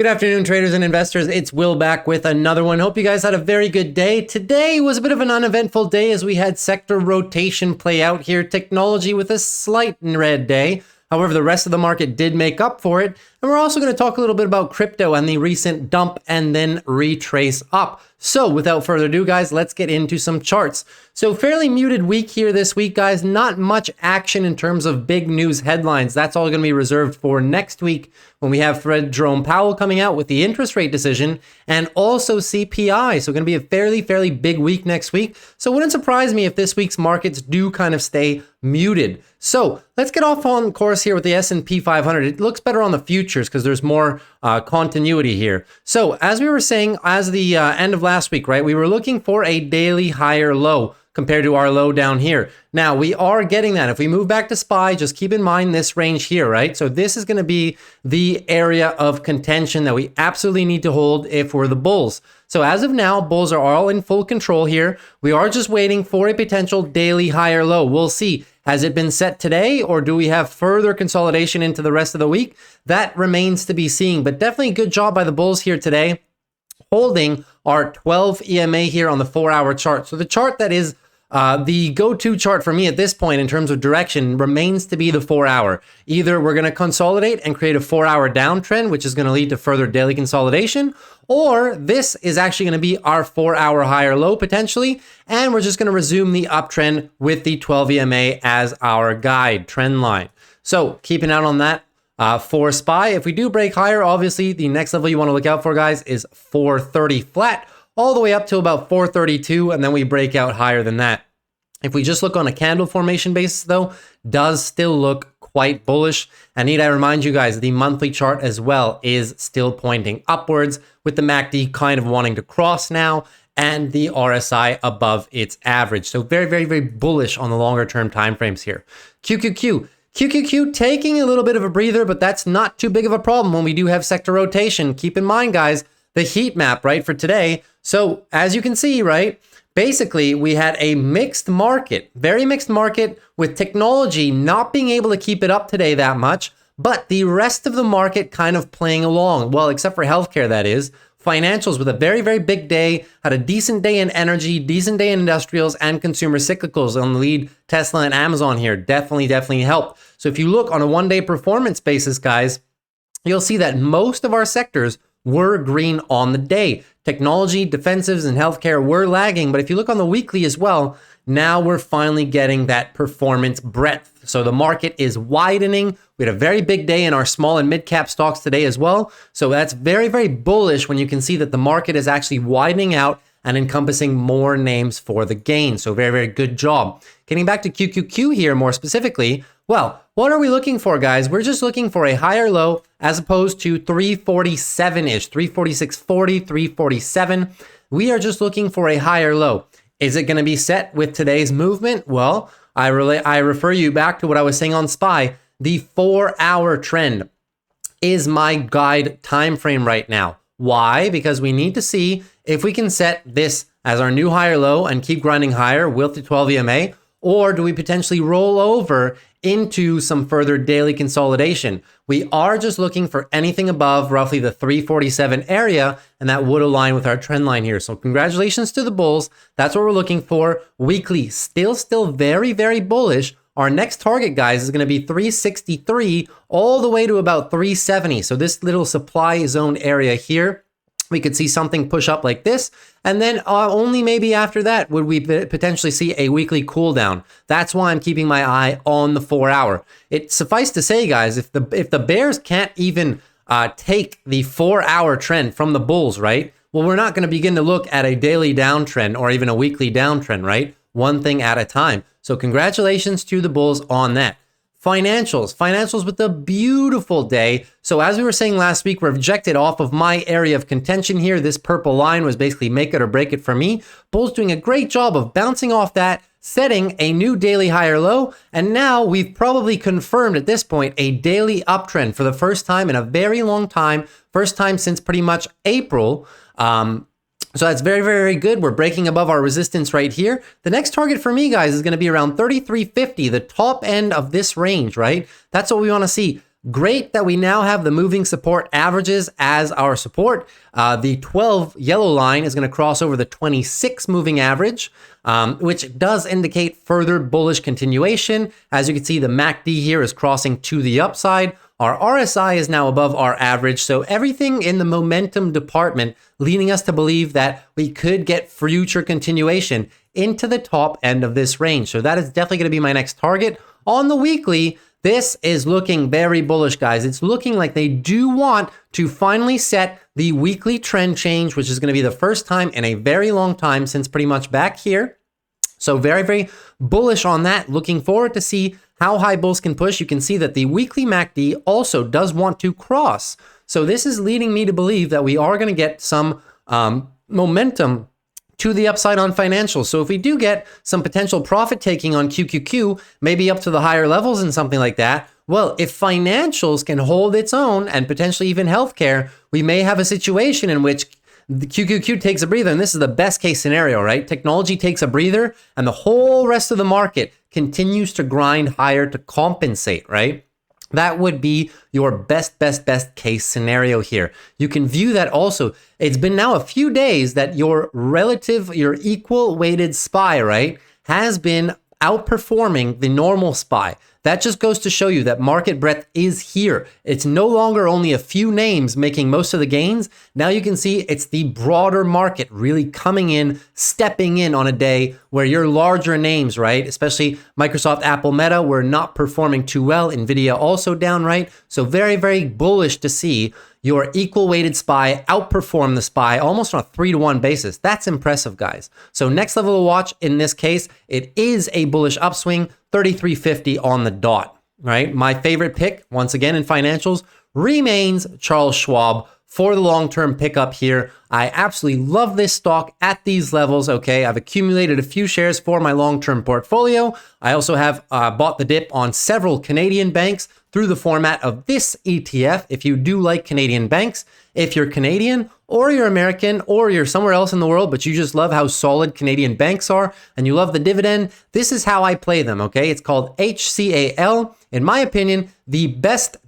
Good afternoon, traders and investors. It's Will back with another one. Hope you guys had a very good day. Today was a bit of an uneventful day as we had sector rotation play out here. Technology with a slight red day. However, the rest of the market did make up for it. And we're also going to talk a little bit about crypto and the recent dump and then retrace up. So without further ado, guys, let's get into some charts. So fairly muted week here this week, guys. Not much action in terms of big news headlines. That's all going to be reserved for next week when we have Fed Jerome Powell coming out with the interest rate decision and also CPI. So going to be a fairly big week next week. So it wouldn't surprise me if this week's markets do kind of stay muted. So let's get off on course here with the S&P 500. It looks better on the futures because there's more continuity here. So as we were saying, as the end of last week, right, we were looking for a daily higher low compared to our low down here. Now we are getting that. If we move back to SPY, just keep in mind this range here, right? So this is going to be the area of contention that we absolutely need to hold if we're the bulls. So as of now, bulls are all in full control here. We are just waiting for a potential daily higher low. We'll see. Has it been set today, or do we have further consolidation into the rest of the week? That remains to be seen, but definitely a good job by the bulls here today, holding our 12 EMA here on the 4-hour chart. So the chart that is the go-to chart for me at this point in terms of direction remains to be the 4-hour. Either we're going to consolidate and create a 4-hour downtrend, which is going to lead to further daily consolidation, or this is actually going to be our 4-hour higher low potentially, and we're just going to resume the uptrend with the 12 EMA as our guide trend line. So keep an eye on that. For SPY, if we do break higher, obviously the next level you want to look out for, guys, is 430 flat, all the way up to about 432, and then we break out higher than that. If we just look on a candle formation basis, though, does still look quite bullish. And need I remind you guys, the monthly chart as well is still pointing upwards, with the MACD kind of wanting to cross now, and the RSI above its average. So very bullish on the longer term timeframes here. QQQ taking a little bit of a breather, but that's not too big of a problem when we do have sector rotation. Keep in mind, guys, the heat map, right, for today. So as you can see, right, basically we had a mixed market, very mixed market, with technology not being able to keep it up today that much, but the rest of the market kind of playing along. Well, except for healthcare, that is. Financials with a very big day, had a decent day in energy, decent day in industrials and consumer cyclicals on the lead. Tesla and Amazon here definitely helped. So if you look on a one-day performance basis, guys, you'll see that most of our sectors were green on the day. Technology, defensives, and healthcare were lagging, but if you look on the weekly as well, now we're finally getting that performance breadth. So the market is widening. We had a very big day in our small and mid cap stocks today as well. So that's very bullish when you can see that the market is actually widening out and encompassing more names for the gain. So very good job. Getting back to QQQ here more specifically, well, what are we looking for, guys? We're just looking for a higher low as opposed to 347-ish, 346.40, 347. We are just looking for a higher low. Is it going to be set with today's movement? Well, I refer you back to what I was saying on SPY. The 4-hour trend is my guide time frame right now. Why? Because we need to see if we can set this as our new higher low and keep grinding higher with the 12 EMA, or do we potentially roll over into some further daily consolidation? We are just looking for anything above roughly the 347 area, and that would align with our trend line here. So congratulations to the bulls. That's what we're looking for. Weekly, still very bullish. Our next target, guys, is going to be 363 all the way to about 370. So this little supply zone area here, we could see something push up like this, and then only maybe after that would we potentially see a weekly cool down. That's why I'm keeping my eye on the 4-hour. It suffice to say, guys, if the bears can't even take the 4-hour trend from the bulls, right? Well, we're not going to begin to look at a daily downtrend or even a weekly downtrend, right? One thing at a time. So congratulations to the bulls on that. Financials with a beautiful day. So as we were saying last week, we're rejected off of my area of contention here. This purple line was basically make it or break it for me. Bulls doing a great job of bouncing off that, setting a new daily higher low. And now we've probably confirmed at this point a daily uptrend for the first time in a very long time. First time since pretty much April. So that's very good. We're breaking above our resistance right here. The next target for me, guys, is going to be around 33.50, the top end of this range, right? That's what we want to see. Great that we now have the moving support averages as our support. The 12 yellow line is going to cross over the 26 moving average, which does indicate further bullish continuation. As you can see, the MACD here is crossing to the upside. Our RSI is now above our average. So everything in the momentum department leading us to believe that we could get future continuation into the top end of this range. So that is definitely going to be my next target. On the weekly, this is looking very bullish, guys. It's looking like they do want to finally set the weekly trend change, which is going to be the first time in a very long time since pretty much back here. So very, very bullish on that. Looking forward to see how high bulls can push. You can see that the weekly MACD also does want to cross. So this is leading me to believe that we are going to get some momentum to the upside on financials. So if we do get some potential profit taking on QQQ, maybe up to the higher levels and something like that, well, if financials can hold its own and potentially even healthcare, we may have a situation in which the QQQ takes a breather, and this is the best case scenario, right? Technology takes a breather and the whole rest of the market continues to grind higher to compensate, right? That would be your best case scenario here. You can view that also. It's been now a few days that your equal weighted SPY, right, has been outperforming the normal SPY. That just goes to show you that market breadth is here. It's no longer only a few names making most of the gains. Now you can see it's the broader market really coming in, stepping in on a day where your larger names, right, especially Microsoft, Apple, Meta, were not performing too well. NVDA also down, right? So very, very bullish to see your equal weighted SPY outperform the SPY almost on a 3-to-1 basis. That's impressive, guys. So next level to watch in this case, it is a bullish upswing, 33.50 on the dot, right? My favorite pick, once again in financials, remains Charles Schwab for the long-term pickup here. I absolutely love this stock at these levels, okay? I've accumulated a few shares for my long-term portfolio. I also have bought the dip on several Canadian banks through the format of this ETF. If you do like Canadian banks, if you're Canadian or you're American or you're somewhere else in the world, but you just love how solid Canadian banks are and you love the dividend, this is how I play them, okay? It's called HCAL. In my opinion, the best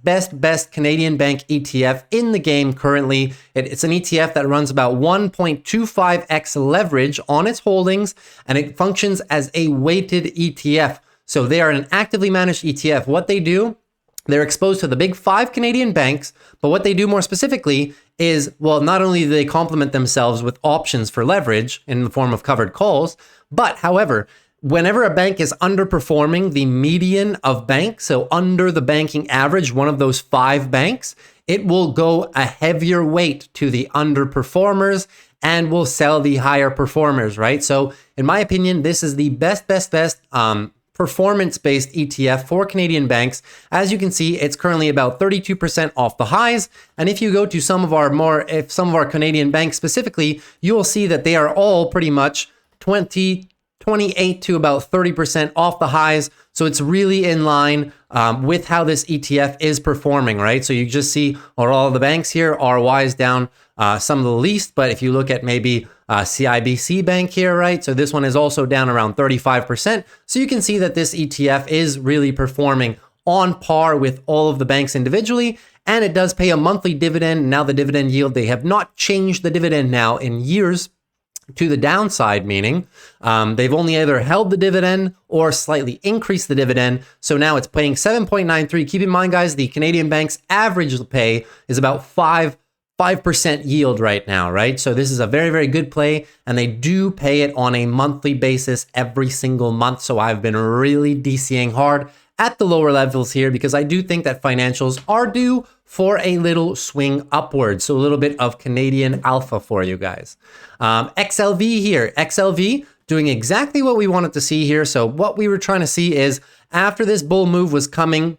Canadian bank ETF in the game currently. It's an ETF that runs about 1.25x leverage on its holdings, and it functions as a weighted ETF. So they are an actively managed ETF. What they do, they're exposed to the big 5 Canadian banks, but what they do more specifically is, well, not only do they complement themselves with options for leverage in the form of covered calls, but however, whenever a bank is underperforming the median of banks, so under the banking average, one of those 5 banks, it will go a heavier weight to the underperformers and will sell the higher performers, right? So in my opinion, this is the best performance-based ETF for Canadian banks. As you can see, it's currently about 32% off the highs. And if you go to some of our Canadian banks specifically, you will see that they are all pretty much 28 to about 30% off the highs. So it's really in line with how this ETF is performing, right? So you just see all the banks here, ROI is down some of the least, but if you look at maybe CIBC Bank here, right? So this one is also down around 35%. So you can see that this ETF is really performing on par with all of the banks individually, and it does pay a monthly dividend. Now the dividend yield, they have not changed the dividend now in years to the downside, meaning they've only either held the dividend or slightly increased the dividend. So now it's paying 7.93. Keep in mind, guys, the Canadian banks average pay is about 5% yield right now, right? So this is a very, very good play, and they do pay it on a monthly basis every single month. So I've been really DCing hard at the lower levels here because I do think that financials are due for a little swing upwards. So a little bit of Canadian alpha for you guys. XLV here, XLV doing exactly what we wanted to see here. So what we were trying to see is after this bull move was coming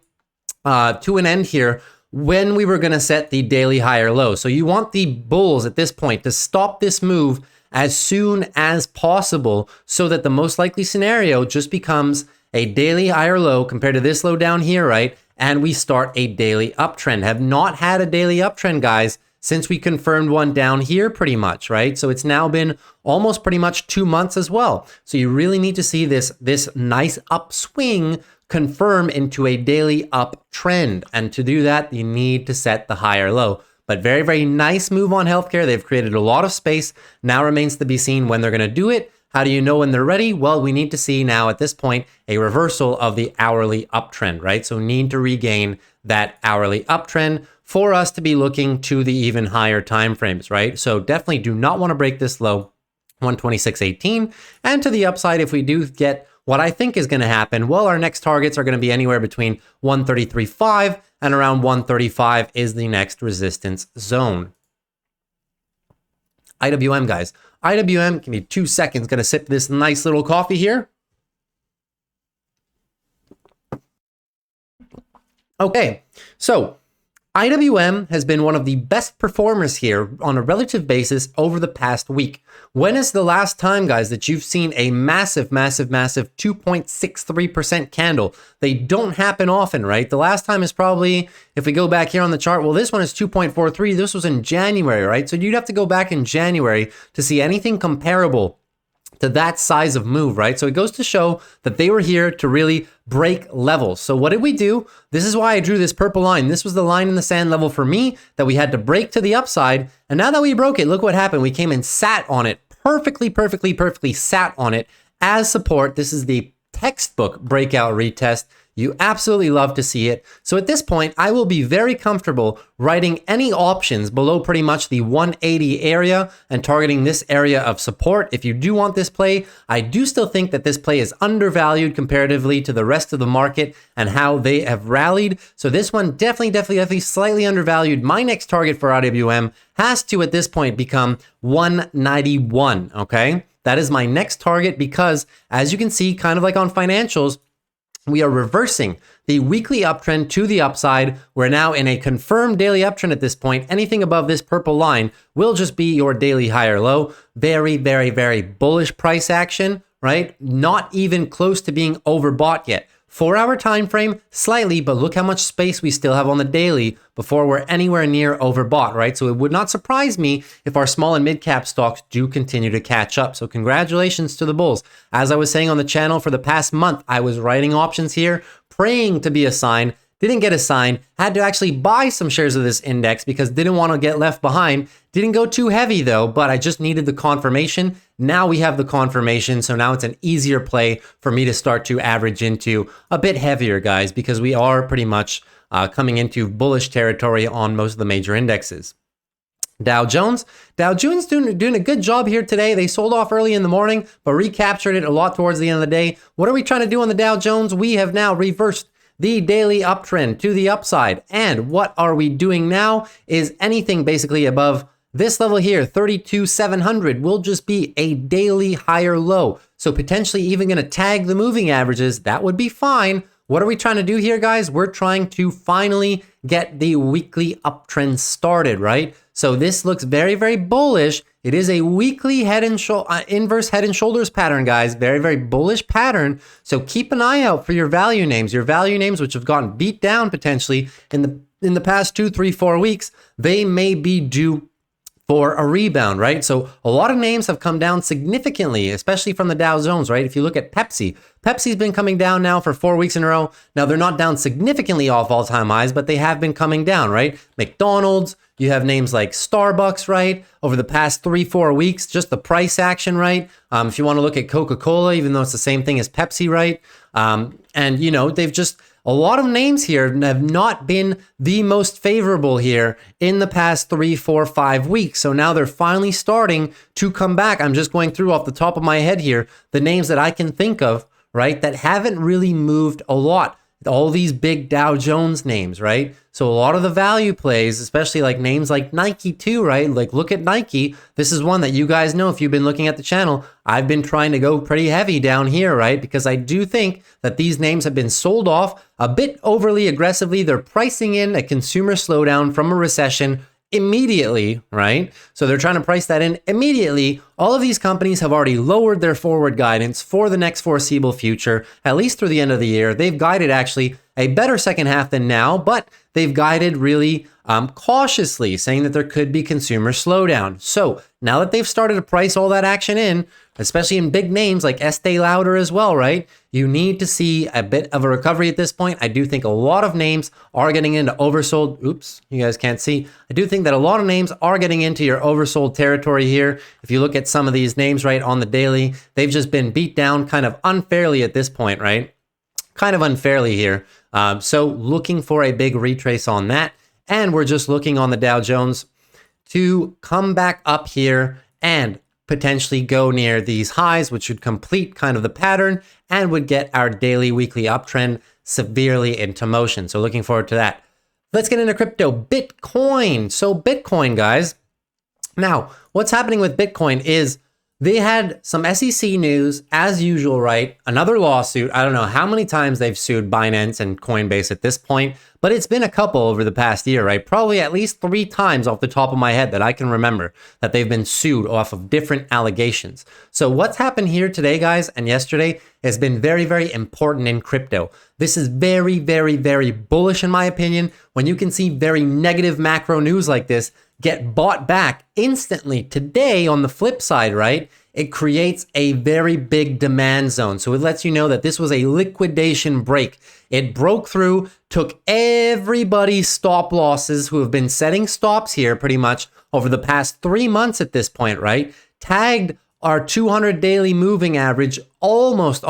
to an end here, when we were going to set the daily higher low. So you want the bulls at this point to stop this move as soon as possible so that the most likely scenario just becomes a daily higher low compared to this low down here, right? And we start a daily uptrend. Have not had a daily uptrend, guys, since we confirmed one down here pretty much, right? So it's now been almost pretty much 2 months as well. So you really need to see this nice upswing confirm into a daily uptrend. And to do that, you need to set the higher low. But very, very nice move on healthcare. They've created a lot of space. Now remains to be seen when they're going to do it. How do you know when they're ready? Well, we need to see now at this point a reversal of the hourly uptrend, right? So need to regain that hourly uptrend for us to be looking to the even higher time frames, right? So definitely do not want to break this low, 126.18. And to the upside, if we do get what I think is going to happen, well, our next targets are going to be anywhere between 133.5 and around 135 is the next resistance zone. IWM, guys. IWM, give me 2 seconds. Going to sip this nice little coffee here. Okay, so IWM has been one of the best performers here on a relative basis over the past week. When is the last time, guys, that you've seen a massive 2.63% candle? They don't happen often, right? The last time is probably, if we go back here on the chart, well, this one is 2.43. This was in January, right? So you'd have to go back in January to see anything comparable to that size of move, right? So it goes to show that they were here to really break levels. So what did we do? This is why I drew this purple line. This was the line in the sand level for me that we had to break to the upside. And now that we broke it, look what happened. We came and sat on it perfectly sat on it as support. This is the textbook breakout retest. You absolutely love to see it. So at this point, I will be very comfortable writing any options below pretty much the 180 area and targeting this area of support. If you do want this play, I do still think that this play is undervalued comparatively to the rest of the market and how they have rallied. So this one definitely slightly undervalued. My next target for IWM has to, at this point, become 191, okay? That is my next target because, as you can see, kind of like on financials, we are reversing the weekly uptrend to the upside. We're now in a confirmed daily uptrend at this point. Anything above this purple line will just be your daily higher low. Very bullish price action, right? Not even close to being overbought yet. 4-hour time frame, slightly, but look how much space we still have on the daily before we're anywhere near overbought, right? So it would not surprise me if our small and mid cap stocks do continue to catch up. So congratulations to the bulls. As I was saying on the channel for the past month, I was writing options here, praying to be a sign. Didn't get a sign, had to actually buy some shares of this index because didn't want to get left behind. Didn't go too heavy though, but I just needed the confirmation. Now we have the confirmation, so now it's an easier play for me to start to average into a bit heavier, guys, because we are pretty much coming into bullish territory on most of the major indexes. Dow Jones doing a good job here today. They sold off early in the morning, but recaptured it a lot towards the end of the day. What are we trying to do on the Dow Jones? We have now reversed the daily uptrend to the upside. And what are we doing now is anything basically above this level here, 32,700, will just be a daily higher low. So potentially even going to tag the moving averages. That would be fine. What are we trying to do here, guys? We're trying to finally get the weekly uptrend started, right? So this looks very bullish. It is a weekly inverse head and shoulders pattern, guys. Very bullish pattern. So keep an eye out for your value names. Your value names, which have gotten beat down potentially in the past 2, 3, 4 weeks, they may be due for a rebound, right? So a lot of names have come down significantly, especially from the Dow Jones, right? If you look at Pepsi's been coming down now for 4 weeks in a row. Now they're not down significantly off all-time highs, but they have been coming down, right? McDonald's, you have names like Starbucks, right? Over the past 3, 4 weeks, just the price action, right? If you want to look at Coca-Cola, even though it's the same thing as Pepsi, right? And you know, they've just, a lot of names here have not been the most favorable here in the past 3, 4, 5 weeks. So now they're finally starting to come back. I'm just going through off the top of my head here, the names that I can think of, right, that haven't really moved a lot. All these big Dow Jones names, right? So a lot of the value plays, especially like names like Nike too, right? Like look at Nike. This is one that you guys know if you've been looking at the channel. I've been trying to go pretty heavy down here, right? Because I do think that these names have been sold off a bit overly aggressively. They're pricing in a consumer slowdown from a recession immediately, right? So they're trying to price that in immediately. All of these companies have already lowered their forward guidance for the next foreseeable future, at least through the end of the year. They've guided actually a better second half than now, but they've guided really cautiously, saying that there could be consumer slowdown. So now that they've started to price all that action in, especially in big names like Estee Lauder as well, right? You need to see a bit of a recovery at this point. I do think a lot of names are getting into oversold. Oops, you guys can't see. I do think that a lot of names are getting into your oversold territory here. If you look at some of these names, right, on the daily, they've just been beat down kind of unfairly at this point, right? Kind of unfairly here. So looking for a big retrace on that. And we're just looking on the Dow Jones to come back up here and potentially go near these highs, which would complete kind of the pattern and would get our daily, weekly uptrend severely into motion. So looking forward to that. Let's get into crypto. Bitcoin. So Bitcoin, guys. Now, what's happening with Bitcoin is they had some SEC news as usual, right? Another lawsuit. I don't know how many times they've sued Binance and Coinbase at this point, but it's been a couple over the past year, right? Probably at least 3 times off the top of my head that I can remember that they've been sued off of different allegations. So what's happened here today, guys, and yesterday has been very, very important in crypto. This is very, very, very bullish in my opinion. When you can see very negative macro news like this get bought back instantly today on the flip side, right? It creates a very big demand zone. So it lets you know that this was a liquidation break. It broke through, took everybody's stop losses who have been setting stops here pretty much over the past 3 months at this point, right? Tagged our 200 daily moving average, almost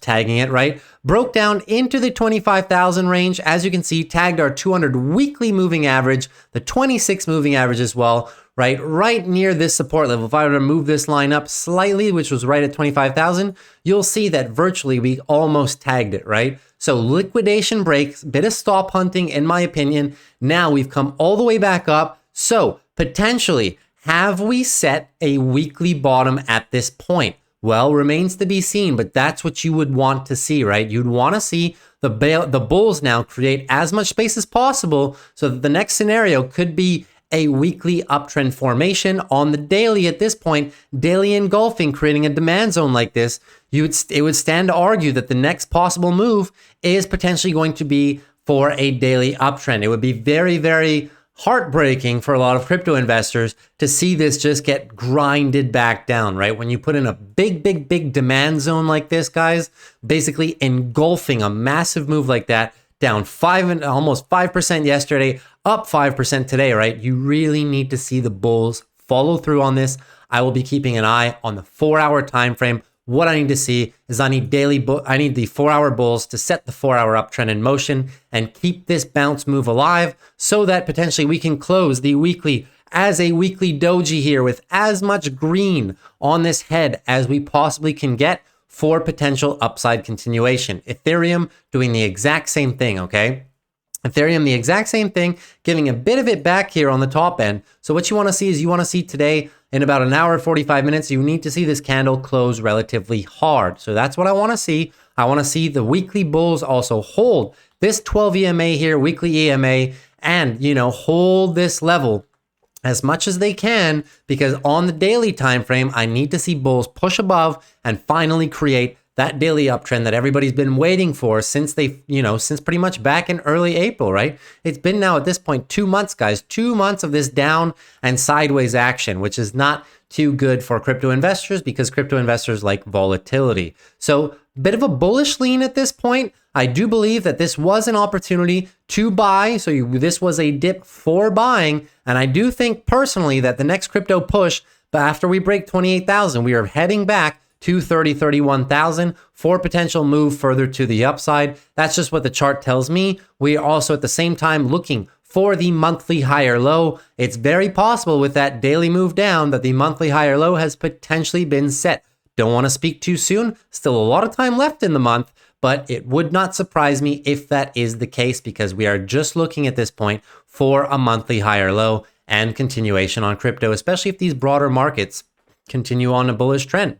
tagging it, right? Broke down into the 25,000 range. As you can see, tagged our 200 weekly moving average, the 26 moving average as well, right? Right near this support level. If I were to move this line up slightly, which was right at 25,000, you'll see that virtually we almost tagged it, right? So liquidation breaks, bit of stop hunting in my opinion. Now we've come all the way back up. So potentially, have we set a weekly bottom at this point? Well, remains to be seen, but that's what you would want to see, right? You'd want to see the bulls now create as much space as possible so that the next scenario could be a weekly uptrend formation on the daily at this point, daily engulfing, creating a demand zone like this. It would stand to argue that the next possible move is potentially going to be for a daily uptrend. It would be very, very heartbreaking for a lot of crypto investors to see this just get grinded back down, right? When you put in a big demand zone like this, guys, basically engulfing a massive move like that, down almost 5% yesterday, up 5% today, right? You really need to see the bulls follow through on this. I will be keeping an eye on the 4-hour time frame. What I need to see is I need the 4-hour bulls to set the 4-hour uptrend in motion and keep this bounce move alive so that potentially we can close the weekly as a weekly doji here with as much green on this head as we possibly can get for potential upside continuation. Ethereum doing the exact same thing, okay? Ethereum, the exact same thing, giving a bit of it back here on the top end. So what you want to see is you want to see today in about an hour, 45 minutes, you need to see this candle close relatively hard. So that's what I want to see. I want to see the weekly bulls also hold this 12 EMA here, weekly EMA, and, hold this level as much as they can, because on the daily time frame, I need to see bulls push above and finally create that daily uptrend that everybody's been waiting for since since pretty much back in early April, right? It's been now at this point 2 months, guys, 2 months of this down and sideways action, which is not too good for crypto investors because crypto investors like volatility. So bit of a bullish lean at this point. I do believe that this was an opportunity to buy. So this was a dip for buying. And I do think personally that the next crypto push, but after we break 28,000, we are heading back to 31,000 for potential move further to the upside. That's just what the chart tells me. We are also at the same time looking for the monthly higher low. It's very possible with that daily move down that the monthly higher low has potentially been set. Don't want to speak too soon. Still a lot of time left in the month, but it would not surprise me if that is the case because we are just looking at this point for a monthly higher low and continuation on crypto, especially if these broader markets continue on a bullish trend.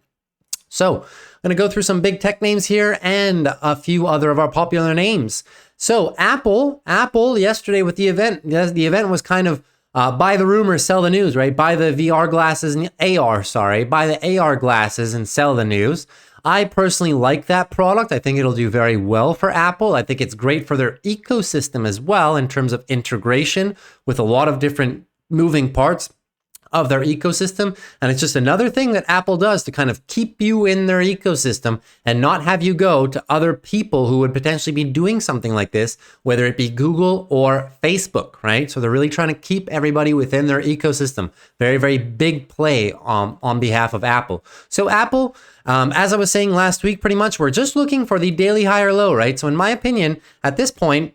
So I'm going to go through some big tech names here and a few other of our popular names. So Apple yesterday with the event was kind of buy the rumor, sell the news, right? Buy the VR glasses and buy the AR glasses and sell the news. I personally like that product. I think it'll do very well for Apple. I think it's great for their ecosystem as well in terms of integration with a lot of different moving parts. of their ecosystem. And it's just another thing that Apple does to kind of keep you in their ecosystem and not have you go to other people who would potentially be doing something like this, whether it be Google or Facebook, right? So they're really trying to keep everybody within their ecosystem. Very, very big play on behalf of Apple. So Apple, as I was saying last week, pretty much, we're just looking for the daily high or low, right? So in my opinion, at this point,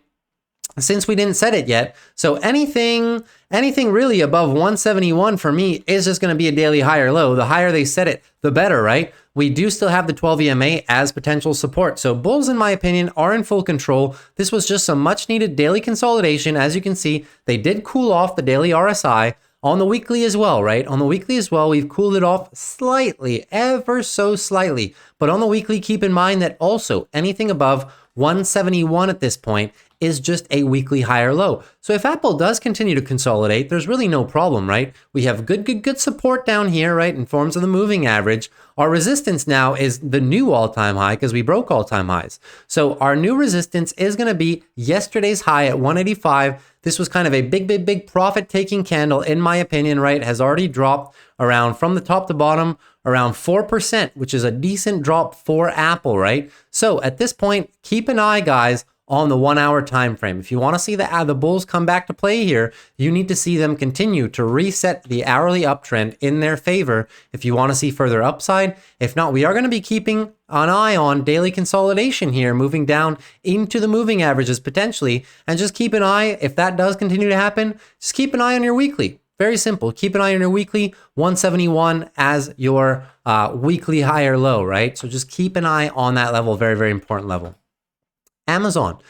since we didn't set it yet, so anything really above 171 for me is just going to be a daily high or low. The higher they set it, the better, right? We do still have the 12 EMA as potential support. So bulls, in my opinion, are in full control. This was just some much needed daily consolidation. As you can see, they did cool off the daily RSI on the weekly as well, right? On the weekly as well, we've cooled it off slightly, ever so slightly. But on the weekly, keep in mind that also anything above 171 at this point is just a weekly high or low. So if Apple does continue to consolidate, there's really no problem, right? We have good support down here, right, in forms of the moving average. Our resistance now is the new all-time high because we broke all-time highs. So our new resistance is going to be yesterday's high at 185. This was kind of a big profit-taking candle, in my opinion, right? Has already dropped around from the top to bottom around 4%, which is a decent drop for Apple, right? So at this point, keep an eye, guys, on the 1 hour time frame. If you want to see the bulls come back to play here, you need to see them continue to reset the hourly uptrend in their favor if you want to see further upside. If not, we are going to be keeping an eye on daily consolidation here, moving down into the moving averages potentially, and just keep an eye. If that does continue to happen, just keep an eye on your weekly. Very simple. Keep an eye on your weekly, 171 as your weekly high or low, right? So just keep an eye on that level. Very important level. Amazon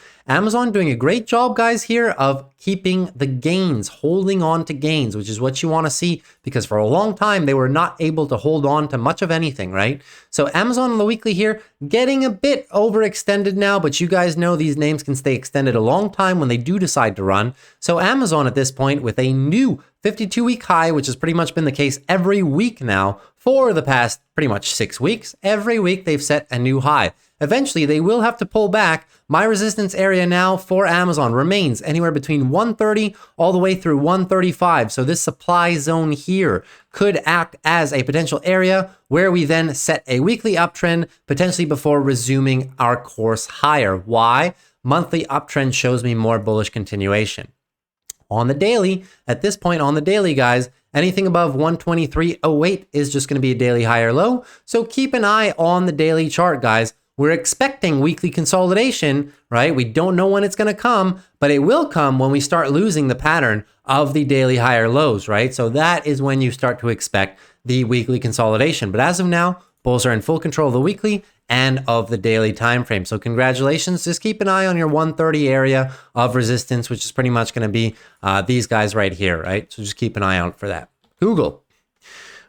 doing a great job, guys, here of keeping the gains, holding on to gains, which is what you want to see, because for a long time they were not able to hold on to much of anything, right? So Amazon on the weekly here getting a bit overextended now, but you guys know these names can stay extended a long time when they do decide to run. So Amazon at this point with a new 52-week high, which has pretty much been the case every week now for the past pretty much 6 weeks. Every week they've set a new high. Eventually, they will have to pull back. My resistance area now for Amazon remains anywhere between 130 all the way through 135. So this supply zone here could act as a potential area where we then set a weekly uptrend, potentially before resuming our course higher. Why? Monthly uptrend shows me more bullish continuation. On the daily, at this point on the daily, guys, anything above 123.08 is just going to be a daily high or low. So keep an eye on the daily chart, guys. We're expecting weekly consolidation, right? We don't know when it's going to come, but it will come when we start losing the pattern of the daily higher lows, right? So that is when you start to expect the weekly consolidation. But as of now, bulls are in full control of the weekly and of the daily time frame. So congratulations. Just keep an eye on your 130 area of resistance, which is pretty much going to be these guys right here, right? So just keep an eye out for that.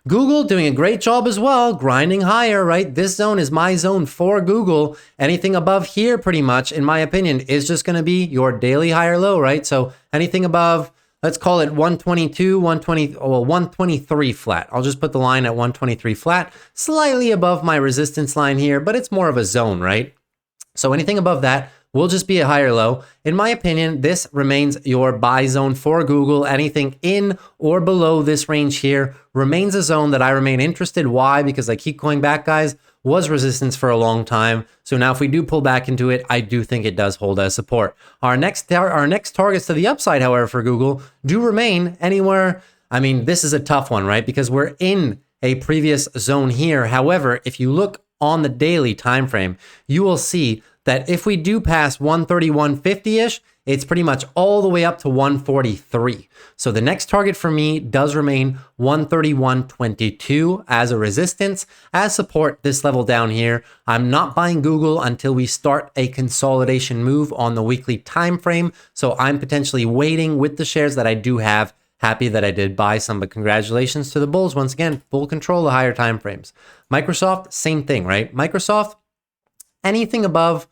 Google doing a great job as well, grinding higher, right? This zone is my zone for Google. Anything above here, pretty much, in my opinion, is just going to be your daily high or low, right? So anything above, let's call it 122, 123 flat. I'll just put the line at 123 flat, slightly above my resistance line here, but it's more of a zone, right? So anything above that will just be a higher low. In my opinion, this remains your buy zone for Google. Anything in or below this range here remains a zone that I remain interested. Why? Because I keep going back, guys, was resistance for a long time. So now if we do pull back into it, I do think it does hold as support. Our next targets to the upside, however, for Google do remain anywhere. I mean, this is a tough one, right? Because we're in a previous zone here. However, if you look on the daily time frame, you will see that if we do pass 131.50-ish, it's pretty much all the way up to 143. So the next target for me does remain 131.22 as a resistance. As support, this level down here, I'm not buying Google until we start a consolidation move on the weekly time frame. So I'm potentially waiting with the shares that I do have. Happy that I did buy some, but congratulations to the bulls. Once again, full control of higher time frames. Microsoft, same thing, right? Microsoft, anything above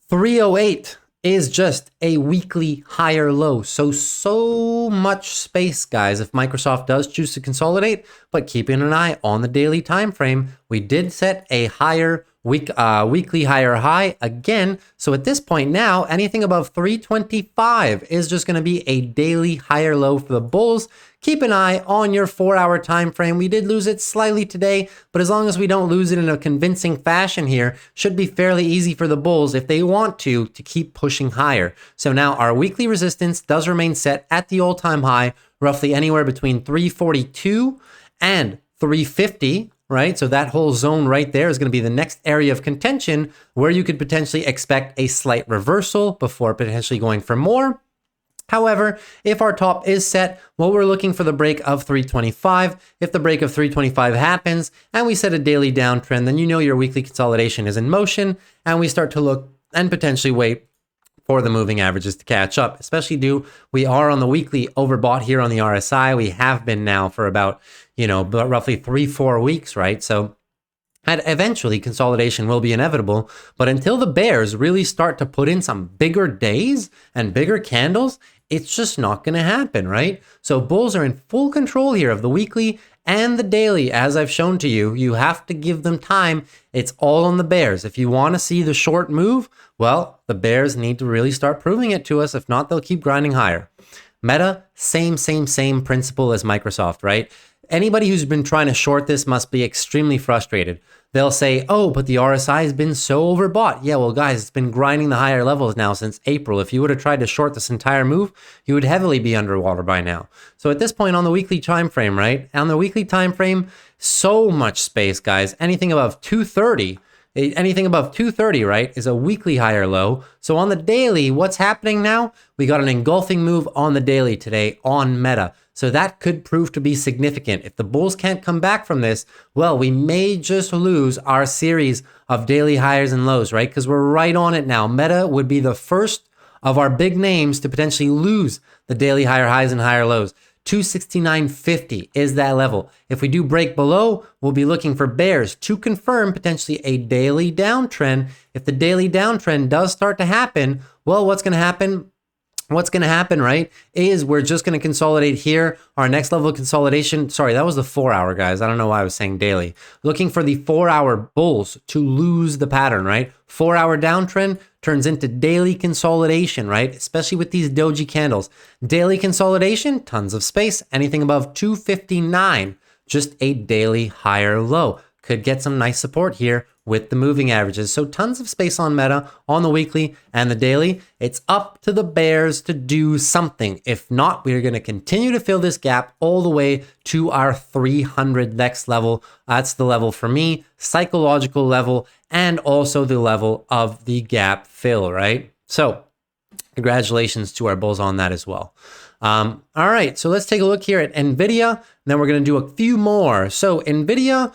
308 is just a weekly higher low. So much space, guys, if Microsoft does choose to consolidate, but keeping an eye on the daily time frame, we did set a higher weekly higher high again. So at this point now, anything above 325 is just going to be a daily higher low for the bulls. Keep an eye on your 4-hour time frame. We did lose it slightly today, but as long as we don't lose it in a convincing fashion here, should be fairly easy for the bulls if they want to keep pushing higher. So now our weekly resistance does remain set at the all-time high, roughly anywhere between 342 and 350. Right? So that whole zone right there is going to be the next area of contention where you could potentially expect a slight reversal before potentially going for more. However, if our top is set, well, we're looking for the break of 325. If the break of 325 happens and we set a daily downtrend, then you know your weekly consolidation is in motion and we start to look and potentially wait for the moving averages to catch up, especially we are on the weekly overbought here on the RSI. We have been now for about, roughly 3-4 weeks, right? So and eventually consolidation will be inevitable, but until the bears really start to put in some bigger days and bigger candles, it's just not going to happen, right? So bulls are in full control here of the weekly and the daily. As I've shown to you, you have to give them time. It's all on the bears. If you want to see the short move, well, the bears need to really start proving it to us. If not, they'll keep grinding higher. Meta, same principle as Microsoft, right? Anybody who's been trying to short this must be extremely frustrated. They'll say, oh, but the RSI has been so overbought. Yeah, well, guys, it's been grinding the higher levels now since April. If you would have tried to short this entire move, you would heavily be underwater by now. So at this point on the weekly time frame, right? On the weekly time frame, so much space, guys. Anything above 230, right, is a weekly higher low. So on the daily, what's happening now? We got an engulfing move on the daily today on Meta. So that could prove to be significant. If the bulls can't come back from this, well, we may just lose our series of daily highs and lows, right? Because we're right on it now. Meta would be the first of our big names to potentially lose the daily higher highs and higher lows. 269.50 is that level. If we do break below, we'll be looking for bears to confirm potentially a daily downtrend. If the daily downtrend does start to happen, well, what's going to happen? Right, is we're just going to consolidate here. Our next level of consolidation, sorry, that was the 4-hour, guys. I don't know why I was saying daily. Looking for the 4-hour bulls to lose the pattern, right? 4-hour downtrend turns into daily consolidation, right? Especially with these doji candles. Daily consolidation, tons of space. Anything above 259, just a daily higher low. Could get some nice support here with the moving averages. So tons of space on Meta on the weekly and the daily. It's up to the bears to do something. If not, we are going to continue to fill this gap all the way to our 300 next level. That's the level for me, psychological level, and also the level of the gap fill, right? So congratulations to our bulls on that as well. All right, so let's take a look here at NVIDIA, and then we're going to do a few more. So NVIDIA,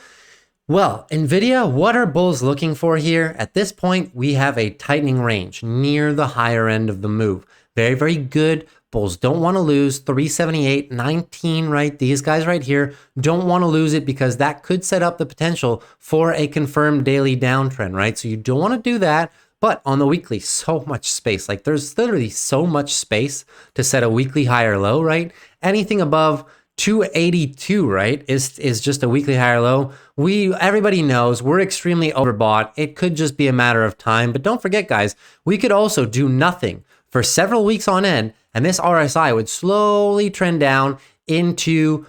what are bulls looking for here? At this point, we have a tightening range near the higher end of the move. Very, very good. Bulls don't want to lose 378.19, right? These guys right here don't want to lose it because that could set up the potential for a confirmed daily downtrend, right? So you don't want to do that. But on the weekly, so much space. Like there's literally so much space to set a weekly higher low, right? Anything above 282, right, is just a weekly higher low. Everybody knows we're extremely overbought. It could just be a matter of time. But don't forget, guys, we could also do nothing for several weeks on end, and this RSI would slowly trend down into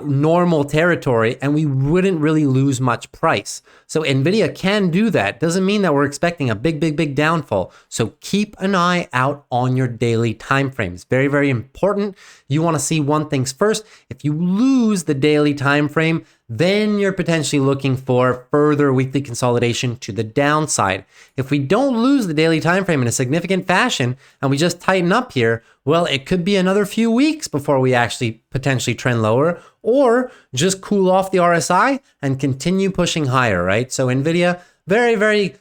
normal territory, and we wouldn't really lose much price. So NVIDIA can do that. Doesn't mean that we're expecting a big downfall. So keep an eye out on your daily time frames. Very, very important. You want to see one thing's first. If you lose the daily time frame, then you're potentially looking for further weekly consolidation to the downside. If we don't lose the daily time frame in a significant fashion and we just tighten up here, well, it could be another few weeks before we actually potentially trend lower, or just cool off the RSI and continue pushing higher, right? So NVIDIA, very, very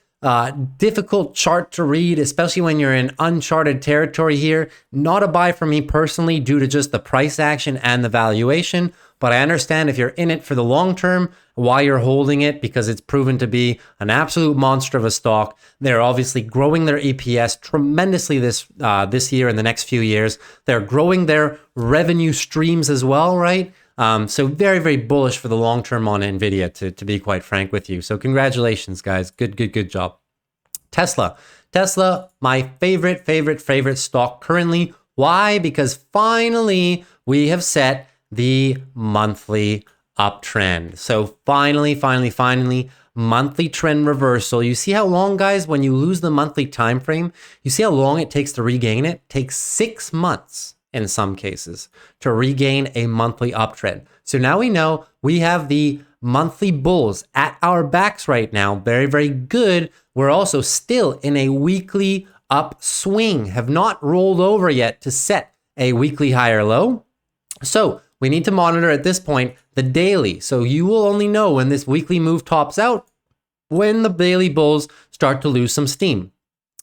difficult chart to read, especially when you're in uncharted territory here. Not a buy for me personally due to just the price action and the valuation, but I understand if you're in it for the long term, why you're holding it, because it's proven to be an absolute monster of a stock. They're obviously growing their EPS tremendously this year and the next few years. They're growing their revenue streams as well, right? So very, very bullish for the long term on NVIDIA, to be quite frank with you. So congratulations, guys. Good job. Tesla. Tesla, my favorite stock currently. Why? Because finally we have set the monthly uptrend. So finally, monthly trend reversal. You see how long, guys, when you lose the monthly time frame, you see how long it takes to regain it? It takes 6 months in some cases to regain a monthly uptrend. So now we know we have the monthly bulls at our backs right now. Very good. We're also still in a weekly upswing, have not rolled over yet to set a weekly higher low. So we need to monitor at this point the daily. So you will only know when this weekly move tops out when the daily bulls start to lose some steam.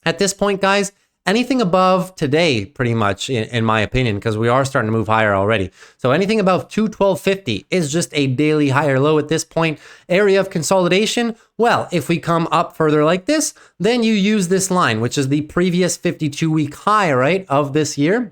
At this point, guys, anything above today, pretty much, in my opinion, because we are starting to move higher already. So anything above 212.50 is just a daily higher low at this point. Area of consolidation, well, if we come up further like this, then you use this line, which is the previous 52-week high, right, of this year.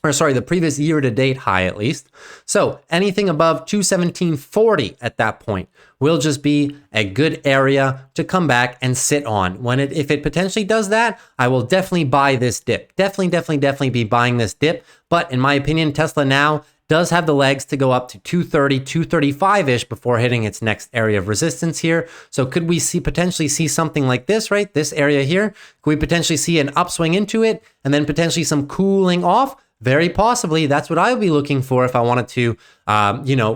Or sorry, the previous year-to-date high at least. So anything above 217.40 at that point will just be a good area to come back and sit on. If it potentially does that, I will definitely buy this dip. Definitely be buying this dip. But in my opinion, Tesla now does have the legs to go up to 230, 235-ish before hitting its next area of resistance here. So could we potentially see something like this, right? This area here? Could we potentially see an upswing into it and then potentially some cooling off? Very possibly. That's what I would be looking for if I wanted to,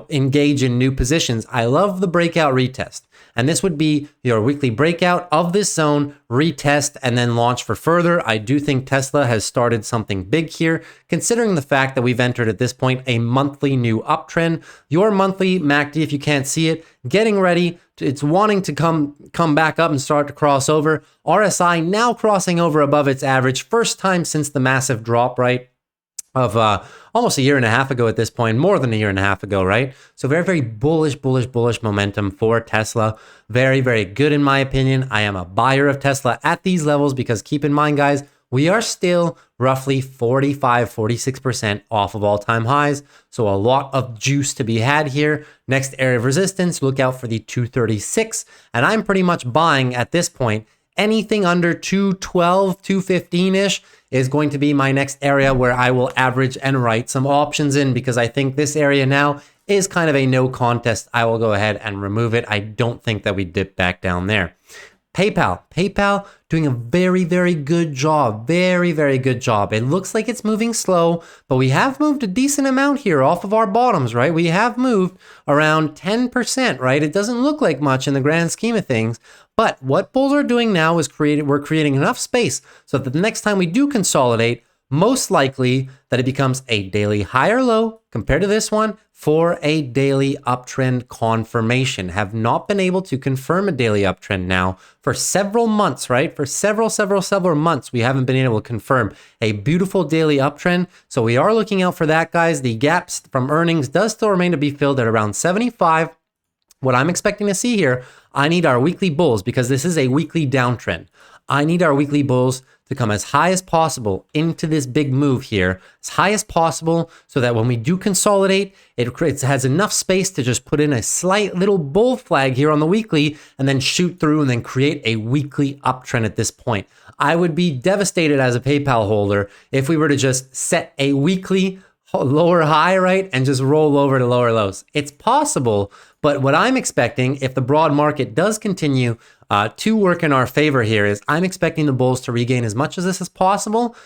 engage in new positions. I love the breakout retest. And this would be your weekly breakout of this zone, retest, and then launch for further. I do think Tesla has started something big here, considering the fact that we've entered at this point a monthly new uptrend. Your monthly MACD, if you can't see it, getting ready. It's wanting to come back up and start to cross over. RSI now crossing over above its average. First time since the massive drop, right? Of almost a year and a half ago at this point, more than a year and a half ago, right? So very bullish momentum for Tesla. Very good in my opinion. I am a buyer of Tesla at these levels because keep in mind, guys, we are still roughly 46% off of all-time highs. So a lot of juice to be had here. Next area of resistance, look out for the 236. And I'm pretty much buying at this point anything under 212, 215-ish is going to be my next area where I will average and write some options in because I think this area now is kind of a no contest. I will go ahead and remove it. I don't think that we dip back down there. PayPal doing a very good job. Very good job. It looks like it's moving slow, but we have moved a decent amount here off of our bottoms, right? We have moved around 10%, right? It doesn't look like much in the grand scheme of things, but what bulls are doing now is we're creating enough space so that the next time we do consolidate, most likely that it becomes a daily higher low compared to this one for a daily uptrend confirmation. Have not been able to confirm a daily uptrend now for several months, right? For several months, we haven't been able to confirm a beautiful daily uptrend. So we are looking out for that, guys. The gaps from earnings does still remain to be filled at around 75. What I'm expecting to see here, I need our weekly bulls because this is a weekly downtrend. I need our weekly bulls to come as high as possible into this big move here, as high as possible, so that when we do consolidate, it has enough space to just put in a slight little bull flag here on the weekly and then shoot through and then create a weekly uptrend at this point. I would be devastated as a PayPal holder if we were to just set a weekly lower high, right, and just roll over to lower lows. It's possible, but what I'm expecting, if the broad market does continue to work in our favor here, is I'm expecting the bulls to regain as much of this as possible,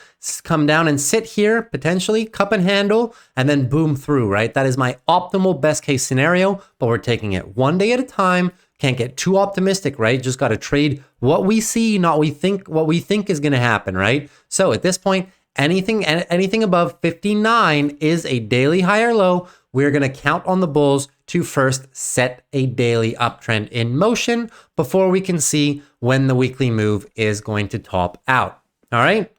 come down and sit here, potentially cup and handle, and then boom through, right? That is my optimal best case scenario, but we're taking it one day at a time. Can't get too optimistic, right? Just got to trade what we see, not what we think is going to happen, right? So at this point, anything above 59 is a daily higher low. We're going to count on the bulls to first set a daily uptrend in motion before we can see when the weekly move is going to top out. All right.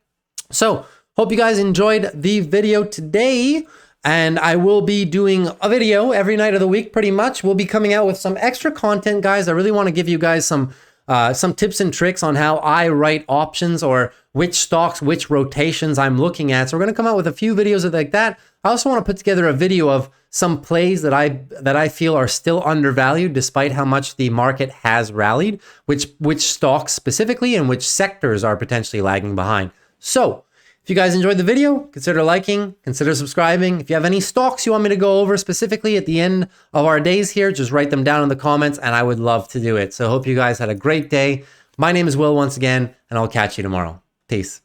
So hope you guys enjoyed the video today. And I will be doing a video every night of the week, pretty much. We'll be coming out with some extra content, guys. I really want to give you guys some tips and tricks on how I write options or which stocks, which rotations I'm looking at. So we're going to come out with a few videos like that. I also want to put together a video of some plays that I feel are still undervalued despite how much the market has rallied, which stocks specifically and which sectors are potentially lagging behind. So if you guys enjoyed the video, consider liking, consider subscribing. If you have any stocks you want me to go over specifically at the end of our days here, just write them down in the comments and I would love to do it. So I hope you guys had a great day. My name is Will once again, and I'll catch you tomorrow. Peace.